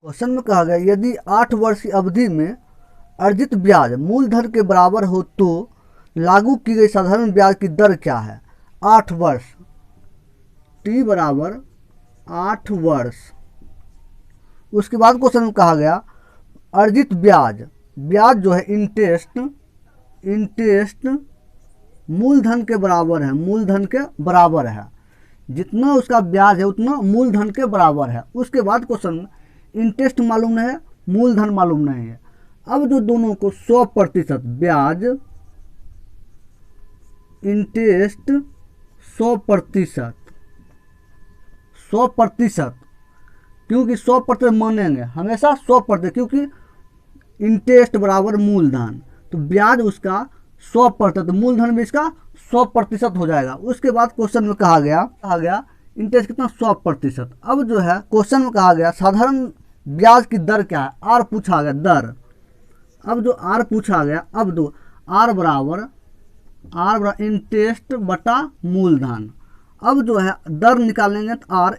Question में कहा गया यदि 8 वर्ष की अवधि में अर्जित ब्याज मूलधन के बराबर हो तो लागू की गई साधारण ब्याज की दर क्या है। 8 वर्ष, टी बराबर 8 वर्ष। उसके बाद क्वेश्चन में कहा गया अर्जित ब्याज, ब्याज जो है इंटरेस्ट मूलधन के बराबर है, मूलधन के बराबर है। जितना उसका ब्याज है उतना मूलधन के बराबर है। उसके बाद क्वेश्चन में इंटरेस्ट मालूम नहीं है, मूलधन मालूम नहीं है। अब जो दोनों को 100% ब्याज, इंटरेस्ट 100%, क्योंकि 100% मानेंगे हमेशा 100%, क्योंकि इंटरेस्ट बराबर मूलधन, तो ब्याज उसका 100%, मूलधन भी इसका 100% हो जाएगा। उसके बाद क्वेश्चन में कहा गया इंटरेस्ट कितना 100%। अब जो है क्वेश्चन में कहा गया साधारण ब्याज की दर क्या है, आर पूछा गया दर। अब जो आर पूछा गया, अब दो आर बराबर इंटरेस्ट बटा मूलधन। अब जो है दर निकालेंगे तो आर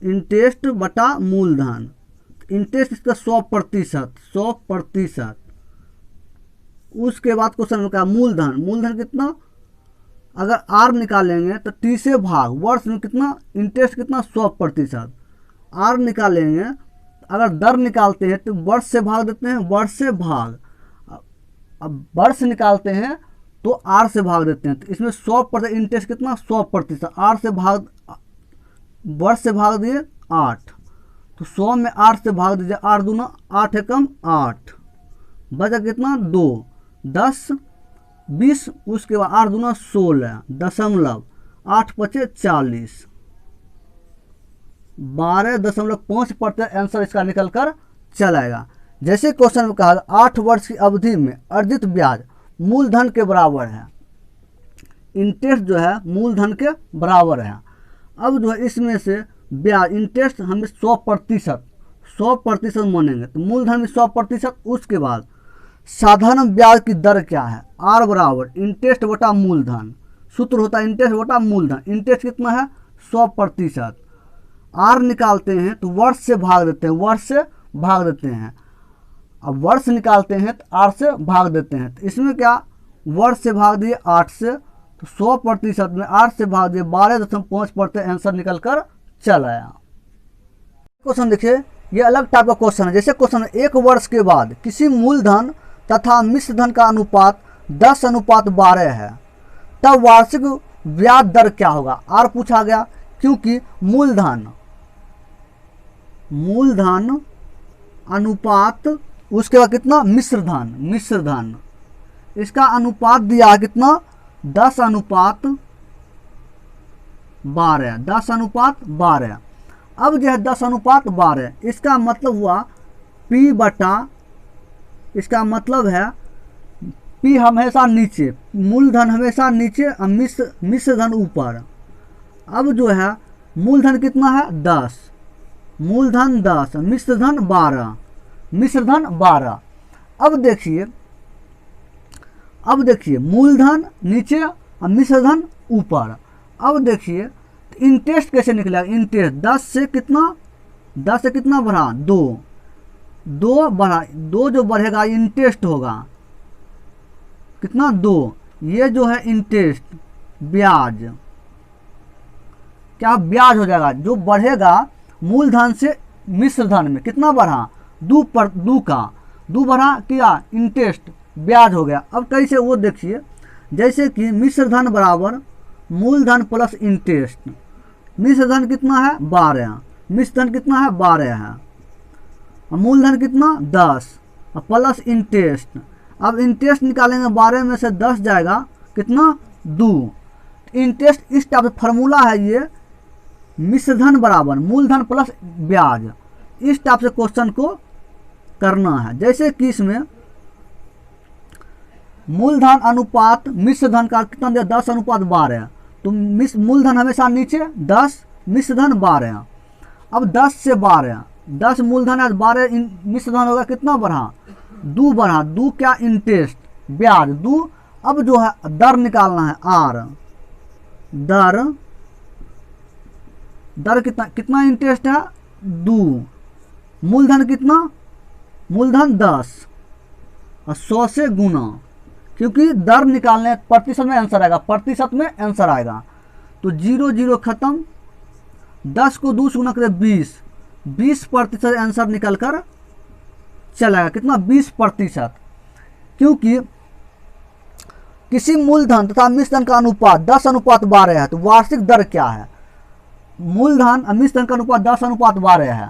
इंटरेस्ट बटा मूलधन, इंटरेस्ट इसका 100%। उसके बाद क्वेश्चन में कहा मूलधन कितना, अगर आर निकालेंगे तो टी से भाग, वर्ष में कितना इंटरेस्ट कितना 100%, आर निकालेंगे अगर दर निकालते हैं तो वर्ष से भाग देते हैं, वर्ष से भाग, अब वर्ष निकालते हैं तो आर से भाग देते हैं, तो इसमें 100% इंटरेस्ट कितना 100%, आर से भाग, वर्ष से भाग दिए 8, तो 100 में 8 से भाग दीजिए, 8 दूना 8 एकम 8, बचा कितना 2, 10 20, उसके बाद 8 दूना 16, दशमलव 8 पचे 40, 12.5% आंसर इसका निकल कर चलाएगा। जैसे क्वेश्चन में कहा 8 वर्ष की अवधि में अर्जित ब्याज मूलधन के बराबर है, इंटरेस्ट जो है मूलधन के बराबर है। अब जो है इसमें से ब्याज, इंटरेस्ट हमें 100% मानेंगे, तो मूलधन भी 100%। उसके बाद साधारण ब्याज की दर क्या है, आर बराबर इंटरेस्ट बटा मूलधन, सूत्र होता है इंटरेस्ट बटा मूलधन। इंटरेस्ट कितना है 100%, आर निकालते हैं तो वर्ष से भाग देते हैं, अब वर्ष निकालते हैं तो आर से भाग देते हैं, तो इसमें क्या वर्ष से भाग दिए 8 से, तो 100% में 8 से भाग दिए 12.5% आंसर निकल कर चल आया। क्वेश्चन देखिए, ये अलग टाइप का क्वेश्चन है। जैसे क्वेश्चन 1 वर्ष के बाद किसी मूलधन तथा मिश्र धन का अनुपात 10:12 है, तब वार्षिक ब्याज दर क्या होगा। आर पूछा गया क्योंकि मूलधन अनुपात, उसके बाद कितना मिश्र धन, इसका अनुपात दिया कितना 10:12। अब जो है 10:12, इसका मतलब हुआ P बटा, इसका मतलब है P हमेशा नीचे, मूलधन हमेशा नीचे और मिश्र धन ऊपर। अब जो है मूलधन कितना है 10, मूलधन 10, मिश्र धन 12। अब देखिए मूलधन नीचे और मिश्र धन ऊपर। अब देखिए इंटरेस्ट कैसे निकलेगा, इंटरेस्ट 10 से कितना बढ़ा 2 बढ़ा, 2 जो बढ़ेगा इंटरेस्ट होगा कितना 2, ये जो है इंटरेस्ट ब्याज, क्या ब्याज हो जाएगा, जो बढ़ेगा मूलधन से मिश्र धन में कितना बढ़ा 2 बढ़ा, क्या इंटरेस्ट ब्याज हो गया। अब कैसे वो देखिए, जैसे कि मिश्र धन बराबर मूलधन प्लस इंटरेस्ट, मिश्र धन कितना है 12, मिश्र धन कितना है 12 है, मूलधन कितना 10 प्लस इंटरेस्ट। अब इंटरेस्ट निकालेंगे 12 में से 10 जाएगा कितना 2, इंटरेस्ट इस टाइप से फार्मूला है ये, मिश्र धन बराबर मूलधन प्लस ब्याज, इस टाइप से क्वेश्चन को करना है। जैसे कि इसमें मूलधन अनुपात मिश्र धन का कितना दिया 10:12, तो मूलधन हमेशा नीचे 10, मिश्र धन 12। अब 10 से 12, 10 मूलधन है 12 मिश्र धन होगा, कितना बढ़ा 2 बढ़ा, 2 क्या इंटरेस्ट ब्याज 2। अब जो है दर निकालना है आर, दर कितना इंटरेस्ट है 2, मूलधन कितना, मूलधन 10 और 100 से गुना, क्योंकि दर निकालने प्रतिशत में आंसर आएगा, प्रतिशत में आंसर आएगा। तो 0 0 खत्म, 10 को 2 से गुना करें 20% आंसर निकल कर चलाएगा। कितना, 20%। क्योंकि किसी मूलधन तथा मिश्रधन का अनुपात 10:12 है, तो वार्षिक दर क्या है, मूलधन और मिश्रधन का अनुपात 10:12 है,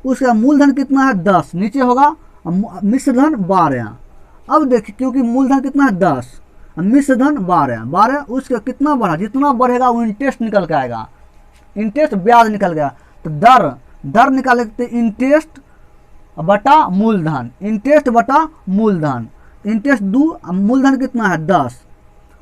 उसका मूलधन कितना है 10 नीचे होगा, मिश्रधन 12। अब देखिए क्योंकि मूलधन कितना है 10, मिश्रधन 12, उसका कितना बढ़ा, जितना बढ़ेगा वो इंटरेस्ट निकल के आएगा, इंटरेस्ट ब्याज निकल गया। तो दर निकाले थे इंटरेस्ट बटा मूलधन, इंटरेस्ट बटा मूलधन, इंटरेस्ट 2, मूलधन कितना है 10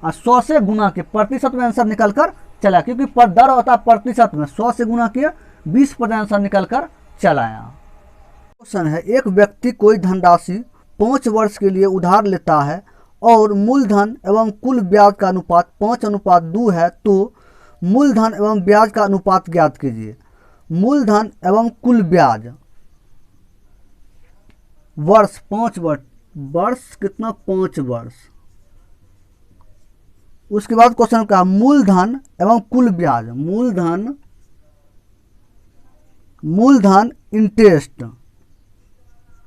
और 100 से गुना के प्रतिशत में आंसर निकल कर चला, क्योंकि दर होता है प्रतिशत में, 100 से गुना किए 20% आंसर निकल कर चलाया। क्वेश्चन है, एक व्यक्ति कोई धनराशि 5 वर्ष के लिए उधार लेता है और मूलधन एवं कुल ब्याज का अनुपात 5:2 है, तो मूलधन एवं ब्याज का अनुपात ज्ञात कीजिए। मूलधन एवं कुल ब्याज वर्ष 5 वर्ष कितना, 5 वर्ष। उसके बाद क्वेश्चन का मूलधन एवं कुल ब्याज, मूलधन इंटरेस्ट,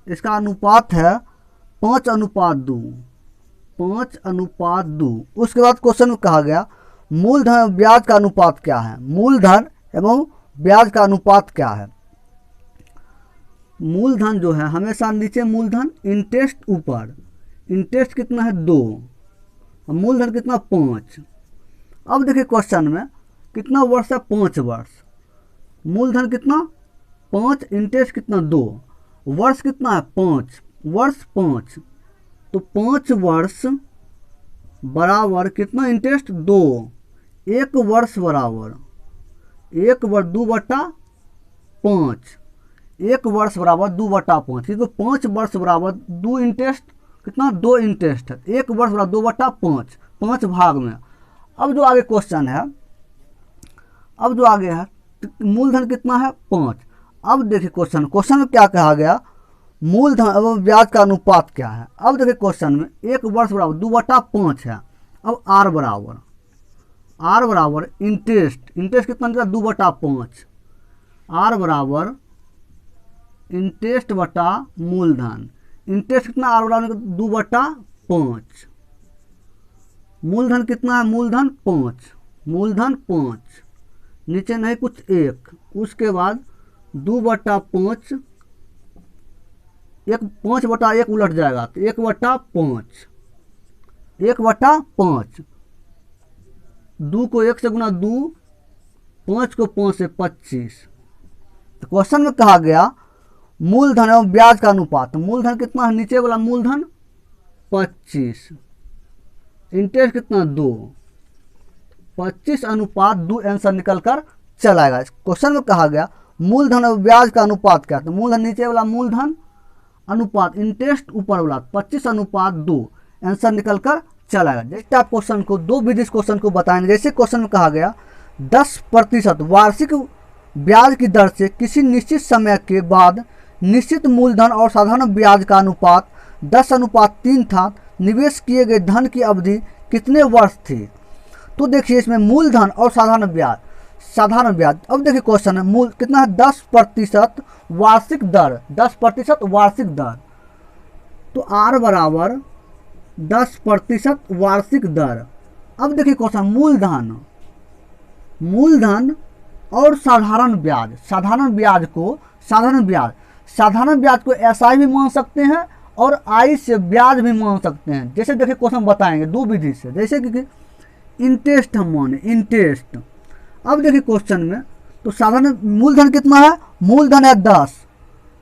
इसका अनुपात है 5:2, 5:2। उसके बाद क्वेश्चन में कहा गया मूलधन एवं ब्याज का अनुपात क्या है, मूलधन एवं ब्याज का अनुपात क्या है। मूलधन जो है हमेशा नीचे मूलधन, इंटरेस्ट ऊपर, इंटरेस्ट कितना है 2, मूलधन कितना 5। अब देखिए क्वेश्चन में कितना वर्ष है 5 वर्ष, मूलधन कितना 5, इंटरेस्ट कितना 2, वर्ष कितना है 5, वर्ष 5, तो 5 वर्ष बराबर कितना इंटरेस्ट 2, 1 वर्ष बराबर 1 वर्ष 2/5, 1 वर्ष बराबर 2/5, क्योंकि 5 वर्ष बराबर 2 इंटरेस्ट कितना 2 इंटरेस्ट है, 1 वर्ष बराबर 2/5, 5 भाग में। अब जो आगे क्वेश्चन है, अब जो आगे है मूलधन कितना है 5। अब देखिए क्वेश्चन में क्या कहा गया, मूलधन एवं ब्याज का अनुपात क्या है। अब देखिए क्वेश्चन में 1 वर्ष बराबर 2/5 है। अब आर बराबर इंटरेस्ट कितना निकला 2/5, आर बराबर इंटरेस्ट बटा मूलधन, इंटरेस्ट कितना आर बराबर 2/5, मूलधन कितना है मूलधन 5, नीचे नहीं कुछ 1, उसके बाद 2/5, 5/1 उलट जाएगा तो 1/5, 2 को 1 से गुना 2, 5 को 5 से 25। तो क्वेश्चन में कहा गया मूलधन एवं ब्याज का अनुपात, मूलधन कितना है नीचे वाला मूलधन 25, इंटरेस्ट कितना 2, 25:2 आंसर निकल कर चलाएगा। क्वेश्चन में कहा गया मूलधन और ब्याज का अनुपात क्या, तो मूलधन नीचे वाला मूलधन अनुपात इंटरेस्ट ऊपर वाला 25:2 आंसर निकल कर चलाएगा। जैसे आप क्वेश्चन को 2 विधि क्वेश्चन को बताएंगे। जैसे क्वेश्चन में कहा गया 10% वार्षिक ब्याज की दर से किसी निश्चित समय के बाद निश्चित मूलधन और साधारण ब्याज का अनुपात 10:3 था, निवेश किए गए धन की अवधि कितने वर्ष थी। तो देखिए इसमें मूलधन और साधारण ब्याज, अब देखिए क्वेश्चन है मूल कितना है 10% वार्षिक दर, 10% वार्षिक दर, तो आर बराबर 10% वार्षिक दर। अब देखिए क्वेश्चन मूलधन और साधारण ब्याज को एसआई भी मान सकते हैं और आई से ब्याज भी मान सकते हैं। जैसे देखिए क्वेश्चन बताएंगे 2 विधि से, जैसे कि इंटरेस्ट हम माने इंटरेस्ट। अब देखिए क्वेश्चन में तो साधारण मूलधन कितना है, मूलधन है 10,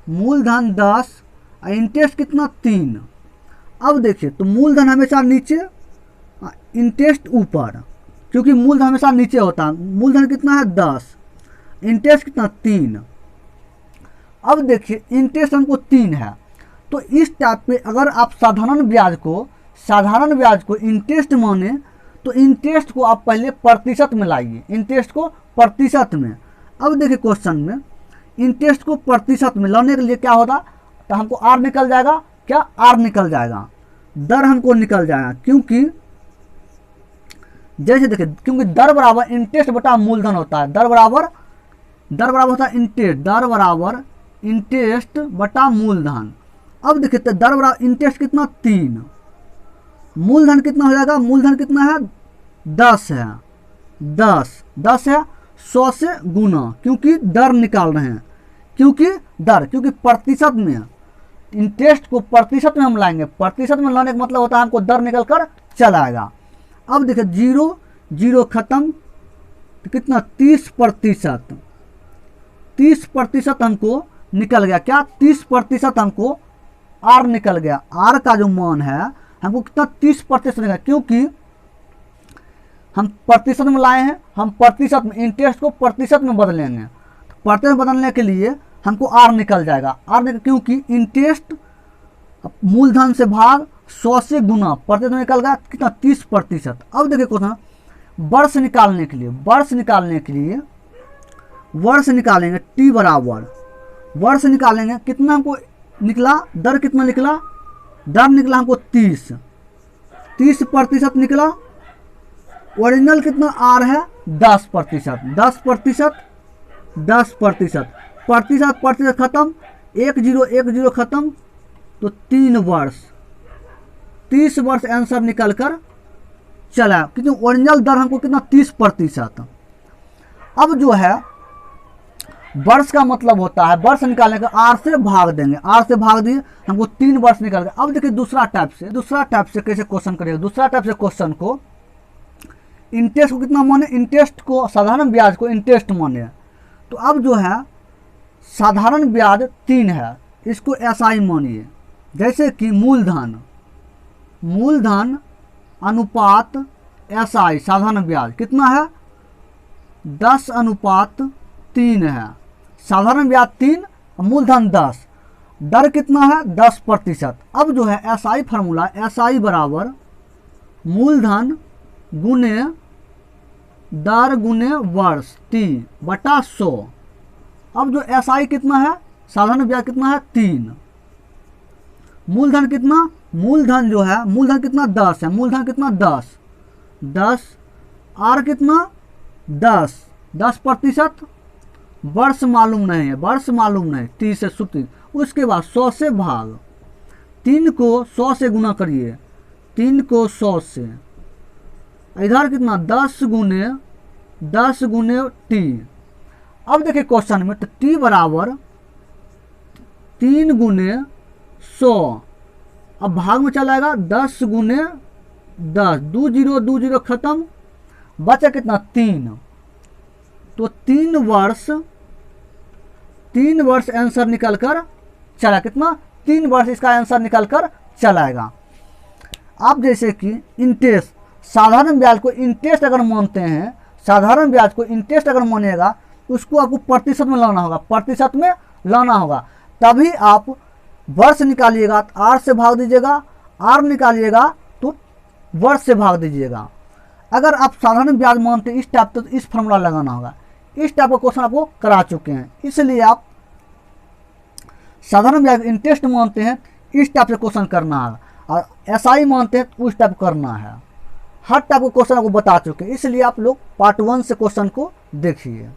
मूलधन 10 और इंटरेस्ट कितना 3। अब देखिए तो मूलधन हमेशा नीचे, इंटरेस्ट ऊपर, क्योंकि मूलधन हमेशा नीचे होता है। मूलधन कितना है 10, इंटरेस्ट कितना 3। अब देखिए इंटरेस्ट हमको 3 है, तो इस टाइप पे अगर आप साधारण ब्याज को इंटरेस्ट माने तो इंटरेस्ट को आप पहले प्रतिशत में लाइए, इंटरेस्ट को प्रतिशत में। अब देखिए क्वेश्चन में इंटरेस्ट को प्रतिशत में लाने के लिए क्या होता, तो हमको आर निकल जाएगा, क्या आर निकल जाएगा, दर हमको निकल जाएगा, क्योंकि जैसे देखिए, क्योंकि दर बराबर इंटरेस्ट बटा मूलधन होता है, दर बराबर होता है इंटरेस्ट, दर बराबर इंटरेस्ट बटा मूलधन। अब देखिए तो दर बराबर इंटरेस्ट कितना 3, मूलधन कितना हो जाएगा, मूलधन कितना है 10 है, 10 है 100 से गुना, क्योंकि दर निकाल रहे हैं, क्योंकि प्रतिशत में, इंटरेस्ट को प्रतिशत में हम लाएंगे, प्रतिशत में लाने का मतलब होता है हमको दर निकल कर चला आएगा। अब देखिए 0 खत्म, तो कितना 30%, 30% हमको निकल गया, क्या 30% हमको आर निकल गया, आर का जो मान है हमको कितना 30% निकला, क्योंकि हम प्रतिशत में लाए हैं, हम प्रतिशत में इंटरेस्ट को प्रतिशत में बदलेंगे, तो प्रतिशत बदलने के लिए हमको आर निकल जाएगा, क्योंकि इंटरेस्ट मूलधन से भाग 100 से गुना, प्रतिशत में निकल गया कितना 30%। अब देखिए क्वेश्चन, वर्ष निकालने निकालेंगे टी बराबर, वर्ष निकालेंगे, कितना हमको निकला, दर कितना निकला, दर निकला हमको 30% निकला, ओरिजिनल कितना आर है 10%, 10% खत्म, 1 0 खत्म, तो 3 वर्ष, 30 वर्ष आंसर निकल कर चला, क्योंकि ओरिजिनल दर हमको कितना 30%। अब जो है वर्ष का मतलब होता है, वर्ष निकालने का आर से भाग देंगे, आर से भाग दिए हमको 3 वर्ष निकल गए। अब देखिए दूसरा टाइप से कैसे क्वेश्चन करेगा, दूसरा टाइप से क्वेश्चन को इंटरेस्ट को कितना माने, इंटरेस्ट को, साधारण ब्याज को इंटरेस्ट माने, तो अब जो है साधारण ब्याज 3 है, इसको एसआई मानिए, जैसे कि मूलधन अनुपात एसआई, साधारण ब्याज कितना है 10:3 है, साधारण ब्याज 3, मूलधन 10, दर कितना है 10%। अब जो है एसआई फार्मूला, एसआई बराबर मूलधन गुने दर गुने वर्ष T/100। अब जो एसआई कितना है, साधारण ब्याज कितना है 3, मूलधन कितना, मूलधन जो है, मूलधन कितना 10 है, मूलधन कितना 10, आर कितना 10%, वर्ष मालूम नहीं है, 30 से सूत्र, उसके बाद 100 से भाग, 3 को 100 से गुना करिए, 3 को 100 से, इधर कितना 10 गुने टी। अब देखिए क्वेश्चन में, तो टी बराबर 3 गुने 100, अब भाग में चला जाएगा 10 गुने 10, 2 0 खत्म, बचा कितना 3, तो 3 वर्ष आंसर निकल कर चला, कितना 3 वर्ष इसका आंसर निकल कर चलाएगा। आप जैसे कि इंटरेस्ट, साधारण ब्याज को इंटरेस्ट अगर मानते हैं, साधारण ब्याज को इंटरेस्ट अगर मानिएगा, उसको आपको प्रतिशत में लाना होगा, तभी आप वर्ष निकालिएगा तो आर से भाग दीजिएगा, आर निकालिएगा तो वर्ष से भाग दीजिएगा। अगर आप साधारण ब्याज मानते हैं इस टाइप, तो इस फॉर्मूला लगाना होगा। इस टाइप का क्वेश्चन आपको करा चुके हैं, इसलिए आप साधारण ब्याज इंटरेस्ट मानते हैं इस टाइप से क्वेश्चन करना है, और एसआई मानते हैं उस टाइप करना है। हर टाइप का क्वेश्चन आपको बता चुके हैं, इसलिए आप लोग पार्ट 1 से क्वेश्चन को देखिए।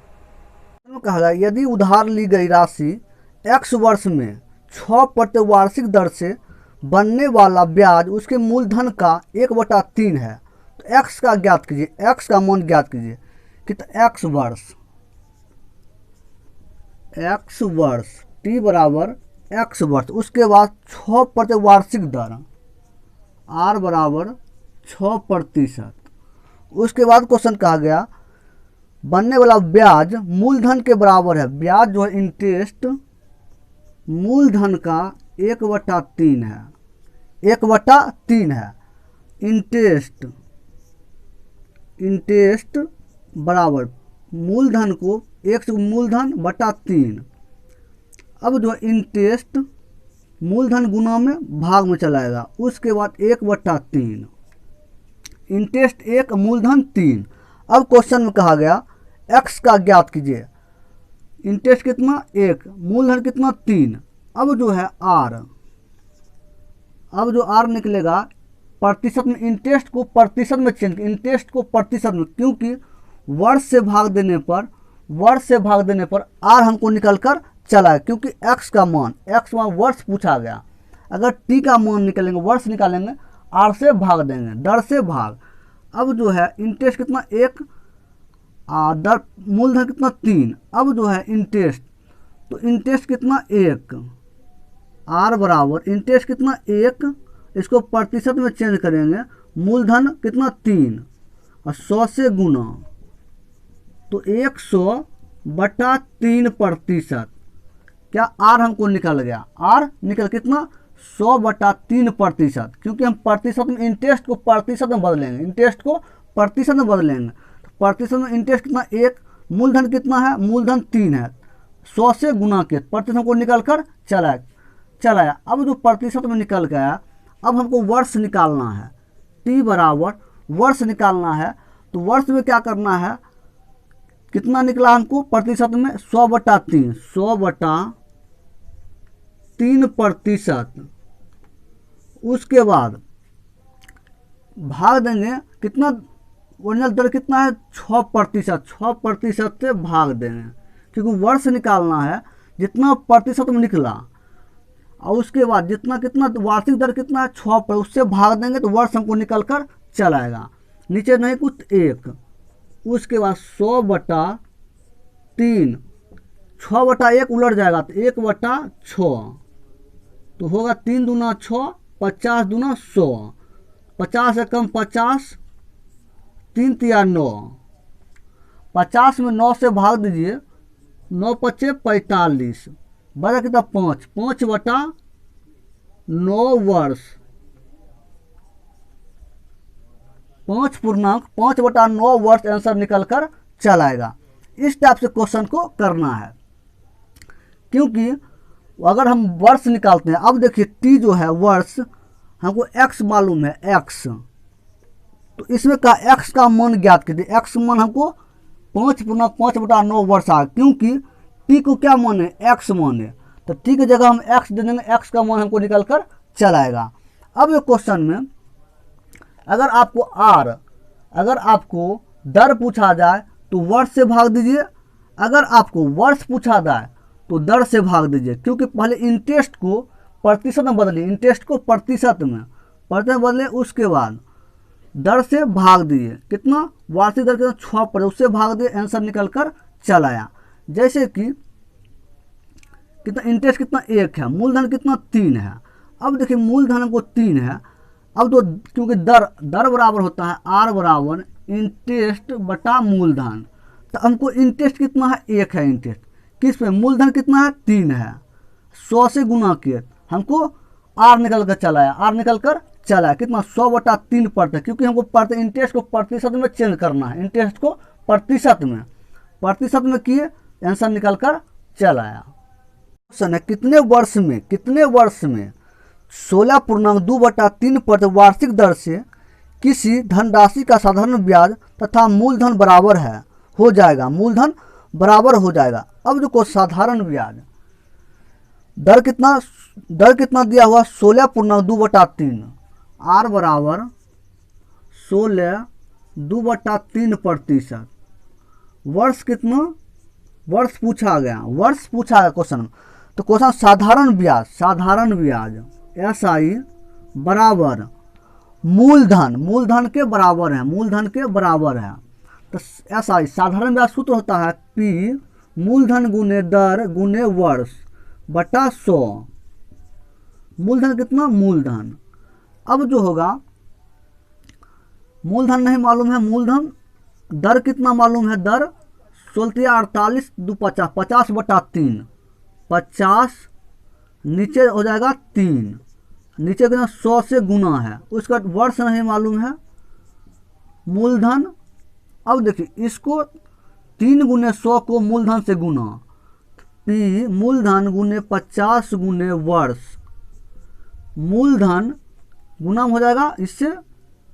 कहा गया, यदि उधार ली गई राशि x वर्ष में 6% वार्षिक दर से बनने वाला ब्याज उसके मूलधन का 1/3 है, तो x का ज्ञात कीजिए, x का मान ज्ञात कीजिए, कितना x वर्ष t बराबर x वर्ष, उसके बाद 6% वार्षिक दर, r बराबर 6%। उसके बाद क्वेश्चन कहा गया बनने वाला ब्याज मूलधन के बराबर है, ब्याज जो है इंटरेस्ट मूलधन का 1/3 है, 1/3 है, इंटरेस्ट बराबर मूलधन को 1 मूलधन बटा 3। अब जो इंटरेस्ट मूलधन गुना में भाग में चलाएगा, उसके बाद 1/3, इंटरेस्ट 1 मूलधन 3। अब क्वेश्चन में कहा गया x का ज्ञात कीजिए, इंटरेस्ट कितना 1, मूलधन कितना 3। अब जो है आर, अब जो आर निकलेगा प्रतिशत में, इंटरेस्ट को प्रतिशत में चेंज, इंटरेस्ट को प्रतिशत में, क्योंकि वर्ष से भाग देने पर, वर्ष से भाग देने पर आर हमको निकल कर चला है, क्योंकि एक्स का मान, एक्स मान वर्ष पूछा गया। अगर टी का मान निकालेंगे, वर्ष निकालेंगे, आर से भाग देंगे, दर से भाग। अब जो है इंटरेस्ट कितना 1, दर मूलधन कितना 3। अब जो है इंटरेस्ट, तो इंटरेस्ट कितना 1, आर बराबर इंटरेस्ट कितना 1, इसको प्रतिशत में चेंज करेंगे, मूलधन कितना 3 और 100 से गुना, तो 100/3%। क्या आर हमको निकल गया, आर निकल कितना 100/3%, क्योंकि हम प्रतिशत में इंटरेस्ट को प्रतिशत में बदलेंगे, इंटरेस्ट को प्रतिशत में बदलेंगे। तो प्रतिशत में इंटरेस्ट कितना 1, मूलधन कितना है, मूलधन 3 है, 100 से गुना के प्रतिशत हमको निकल कर चलाया। अब जो प्रतिशत में निकल गया, अब हमको वर्ष निकालना है, टी बराबर वर्ष निकालना है। तो वर्ष में क्या करना है, कितना निकला हमको प्रतिशत में 100/3, 100/3%। उसके बाद भाग देंगे, कितना ओरिजिनल दर कितना है 6%, 6% से भाग देंगे, क्योंकि वर्ष निकालना है, जितना प्रतिशत में निकला, और उसके बाद जितना कितना वार्षिक दर कितना है 6 पर, उससे भाग देंगे तो वर्ष हमको निकल कर चलाएगा, नीचे नहीं कुछ 1। उसके बाद 100/3, 6/1 उलट जाएगा तो 1/6, तो होगा 3 दूना 6, 50 दूना 100, 50 से कम 50, 3 तिया 9, 50 में 9 से भाग दीजिए, 9 पच्चे 45, बचा कितना 5, 5/9 वर्ष, 5/9 वर्ष आंसर निकल कर चलाएगा। इस टाइप से क्वेश्चन को करना है, क्योंकि अगर हम वर्ष निकालते हैं, अब देखिए टी जो है वर्ष, हमको एक्स मालूम है एक्स, तो इसमें का एक्स का मान ज्ञात कीजिए। एक्स मान हमको 5/9 वर्ष आ, क्योंकि टी को क्या मान है, एक्स मान है, तो टी की जगह हम एक्स दे देंगे, एक्स का मान हमको निकल कर चलाएगा। अब ये क्वेश्चन में अगर आपको अगर आपको दर पूछा जाए तो वर्ष से भाग दीजिए, अगर आपको वर्ष पूछा जाए तो दर से भाग दीजिए, क्योंकि पहले इंटरेस्ट को प्रतिशत में बदलिए, इंटरेस्ट को प्रतिशत में बदले, उसके बाद दर से भाग दिए, कितना वार्षिक दर कितना 6 पर, उससे भाग दिए, आंसर निकल कर चलाया। जैसे कि कितना इंटरेस्ट कितना 1 है, मूलधन कितना 3 है। अब देखिए मूलधन हमको 3 है, अब तो क्योंकि दर बराबर होता है आर बराबर इंटरेस्ट बटा मूलधन, तो हमको इंटरेस्ट कितना है 1 है, इंटरेस्ट किस पे, मूलधन कितना है 3 है, 100 से गुना किए, हमको आर निकल कर चलाया, आर निकल कर चलाया कितना 100/3%, क्योंकि हमको इंटरेस्ट को प्रतिशत में चेंज करना है, इंटरेस्ट को प्रतिशत में किए, आंसर निकल कर चलाया। क्वेश्चन है कितने वर्ष में 16.2/3% वार्षिक दर से किसी धनराशि का साधारण ब्याज तथा मूलधन बराबर हो जाएगा, मूलधन बराबर हो जाएगा। अब जो साधारण ब्याज दर कितना दिया हुआ 16.2/3, आर बराबर 16.2/3%, वर्ष कितना, वर्ष पूछा गया क्वेश्चन, तो क्वेश्चन साधारण ब्याज SI बराबर मूलधन के बराबर है, तो SI साधारण ब्याज सूत्र होता है P मूलधन गुने दर गुने वर्ष बटा 100, मूलधन कितना, मूलधन। अब जो होगा मूलधन नहीं मालूम है, मूलधन दर कितना मालूम है, दर 16/48 2 50, 50/3, 50 नीचे हो जाएगा 3, नीचे कितना 100 से गुना है, उसका वर्ष नहीं मालूम है, मूलधन। अब देखिए इसको 3 गुने 100 को मूलधन से गुना, P मूलधन गुने 50 गुने वर्ष, मूलधन गुना हो जाएगा इससे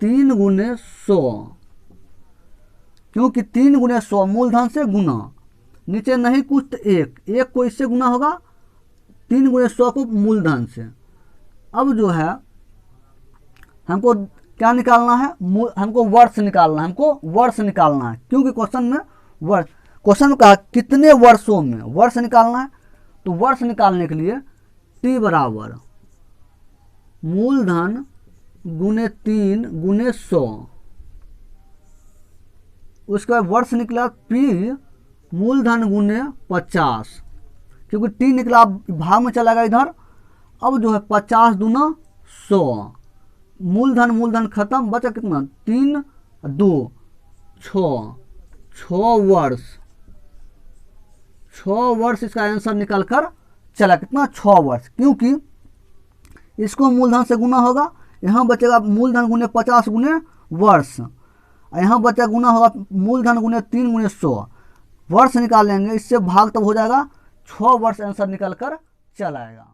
3 गुने 100, क्योंकि 3 गुने 100 मूलधन से गुना, नीचे नहीं कुछ तो एक को इससे गुना होगा, 3 गुणे 100 को मूलधन से। अब जो है हमको क्या निकालना है, हमको वर्ष निकालना है, क्योंकि क्वेश्चन में वर्ष, क्वेश्चन में कहा कितने वर्षों में, वर्ष निकालना है। तो वर्ष निकालने के लिए T बराबर मूलधन गुने 3 गुने 100, उसके बाद वर्ष निकला P मूलधन गुने 50, क्योंकि T निकला भाग में चला गया इधर। अब जो है 50 दूना 100, मूलधन खत्म, बचा कितना 3 2 6 वर्ष, 6 वर्ष इसका आंसर निकल कर चला, कितना 6 वर्ष, क्योंकि इसको मूलधन से गुना होगा, यहाँ बचेगा मूलधन गुने 50 गुने वर्ष, यहाँ बचा गुना होगा मूलधन गुने 3 गुने 100, वर्ष निकाल लेंगे, इससे भाग तब हो जाएगा 6 वर्ष आंसर निकल कर चला आएगा।